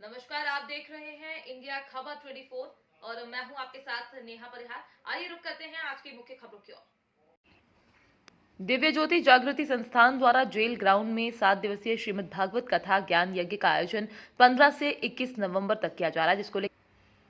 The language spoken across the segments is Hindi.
नमस्कार, आप देख रहे हैं इंडिया खबर 24 और मैं हूं आपके साथ नेहा परिहार। आइए रुक करते हैं आज की मुख्य खबरों की ओर। दिव्य ज्योति जागृति संस्थान द्वारा जेल ग्राउंड में 7 दिवसीय श्रीमद् भागवत कथा ज्ञान यज्ञ का आयोजन 15 से 21 नवंबर तक किया जा रहा है, जिसको लेकर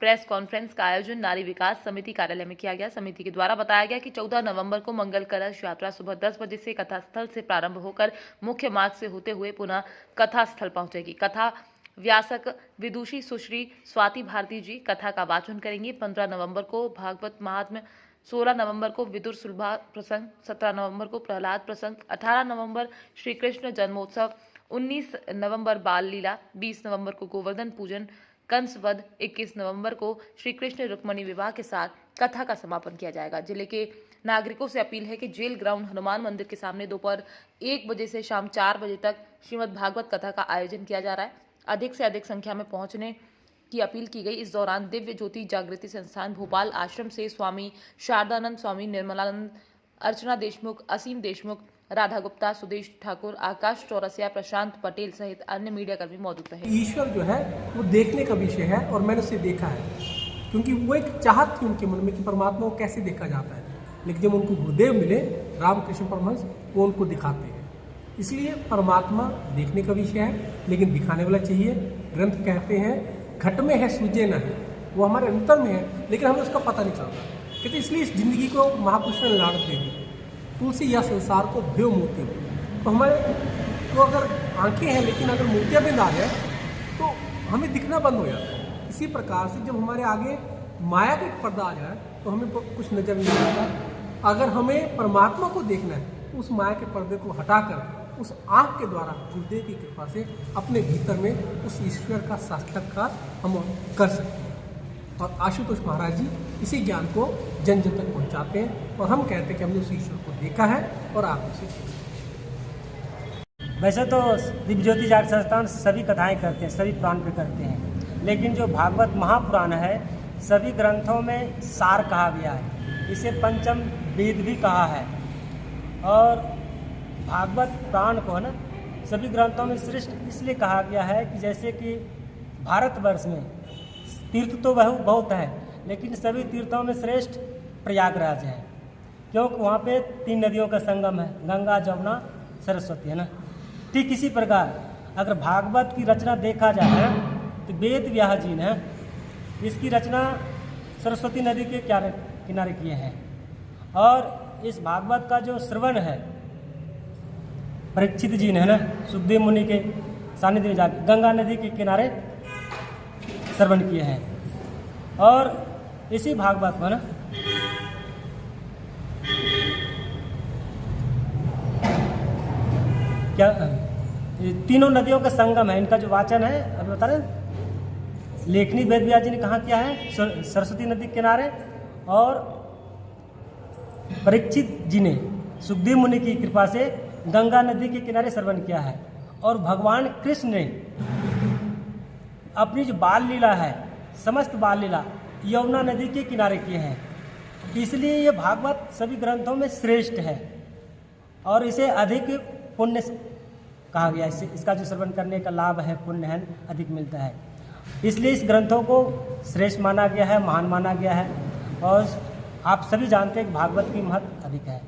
प्रेस कॉन्फ्रेंस का आयोजन नारी विकास समिति कार्यालय में किया गया। समिति के द्वारा बताया गया कि 14 नवंबर को मंगल कलश यात्रा सुबह 10 बजे से कथा स्थल से प्रारंभ होकर मुख्य मार्ग से होते हुए पुनः कथा स्थल पहुंचेगी। कथा व्यासक विदुषी सुश्री स्वाति भारती जी कथा का वाचन करेंगी। 15 नवंबर को भागवत महात्म्य, 16 नवंबर को विदुर सुलभा प्रसंग, 17 नवंबर को प्रहलाद प्रसंग, 18 नवंबर श्री कृष्ण जन्मोत्सव, 19 नवंबर बाल लीला, 20 नवंबर को गोवर्धन पूजन कंस वध, 21 नवंबर को श्री कृष्ण रुक्मणी विवाह के साथ कथा का समापन किया जाएगा। जिले के नागरिकों से अपील है कि जेल ग्राउंड हनुमान मंदिर के सामने दोपहर 1 बजे से शाम 4 बजे तक श्रीमद् भागवत कथा का आयोजन किया जा रहा है। अधिक से अधिक संख्या में पहुंचने की अपील की गई। इस दौरान दिव्य ज्योति जागृति संस्थान भोपाल आश्रम से स्वामी शारदानंद, स्वामी निर्मलानंद, अर्चना देशमुख, असीम देशमुख, राधा गुप्ता, सुदेश ठाकुर, आकाश चौरसिया, प्रशांत पटेल सहित अन्य मीडिया कर्मी मौजूद रहे। ईश्वर जो है वो देखने का विषय है और मैंने उसे देखा है, क्योंकि वो एक चाहत थी उनके मन में कि परमात्मा को कैसे देखा जाता है। लेकिन जब उनको गुरुदेव मिले रामकृष्ण परमहंस, वो उनको दिखाते हैं। इसलिए परमात्मा देखने का विषय है, लेकिन दिखाने वाला चाहिए। ग्रंथ कहते हैं घट में है सूझे न है, वो हमारे अंतर में है, लेकिन हमें उसका पता नहीं चलता। कहते इसलिए इस जिंदगी को महापुरुष ने लाड़ दे दी, तुलसी या संसार को भ्यो मोती। तो हमारे तो अगर आंखें हैं, लेकिन अगर मोतियाबिंद आ जाए तो हमें दिखना बंद हो जाता है। इसी प्रकार से जब हमारे आगे माया का एक पर्दा आ जाए तो हमें कुछ नजर नहीं आता। अगर हमें परमात्मा को देखना है तो उस माया के पर्दे को हटाकर उस आँख के द्वारा गुरुदेव की कृपा से अपने भीतर में उस ईश्वर का साक्षात्कार हम कर सकते हैं। और आशुतोष महाराज जी इसी ज्ञान को जन जन तक पहुंचाते हैं और हम कहते हैं कि हमने उस ईश्वर को देखा है और आप उसे। वैसे तो दिव्य ज्योति जागृति संस्थान सभी कथाएं करते हैं, सभी पुराण पे करते हैं, लेकिन जो भागवत महापुराण है सभी ग्रंथों में सार कहा गया है। इसे पंचम वेद भी कहा है। और भागवत पुराण को ना सभी ग्रंथों में श्रेष्ठ इसलिए कहा गया है कि जैसे कि भारतवर्ष में तीर्थ तो बहुत है, लेकिन सभी तीर्थों में श्रेष्ठ प्रयागराज है, क्योंकि वहाँ पे 3 नदियों का संगम है, गंगा, जमुना, सरस्वती, है ना। ठीक इसी प्रकार अगर भागवत की रचना देखा जाए तो वेद व्यास जी ने इसकी रचना सरस्वती नदी के किनारे किए हैं। और इस भागवत का जो श्रवण है परीक्षित जी ने, है ना, सुखदेव मुनि के सानिध्य में जाकर गंगा नदी के किनारे श्रवण किए हैं। और इसी भागवत को ना क्या तीनों नदियों का संगम है, इनका जो वाचन है अभी बता रहे लेखनी वेद व्यास जी ने कहाँ किया है, सरस्वती नदी के किनारे। और परीक्षित जी ने सुखदेव मुनि की कृपा से गंगा नदी के किनारे श्रवण किया है। और भगवान कृष्ण ने अपनी जो बाल लीला है, समस्त बाल लीला यमुना नदी के किनारे किए हैं। इसलिए ये भागवत सभी ग्रंथों में श्रेष्ठ है और इसे अधिक पुण्य कहा गया है। इसका जो श्रवण करने का लाभ है, पुण्य है, अधिक मिलता है। इसलिए इस ग्रंथों को श्रेष्ठ माना गया है, महान माना गया है। और आप सभी जानते हैं कि भागवत की महत्व अधिक है।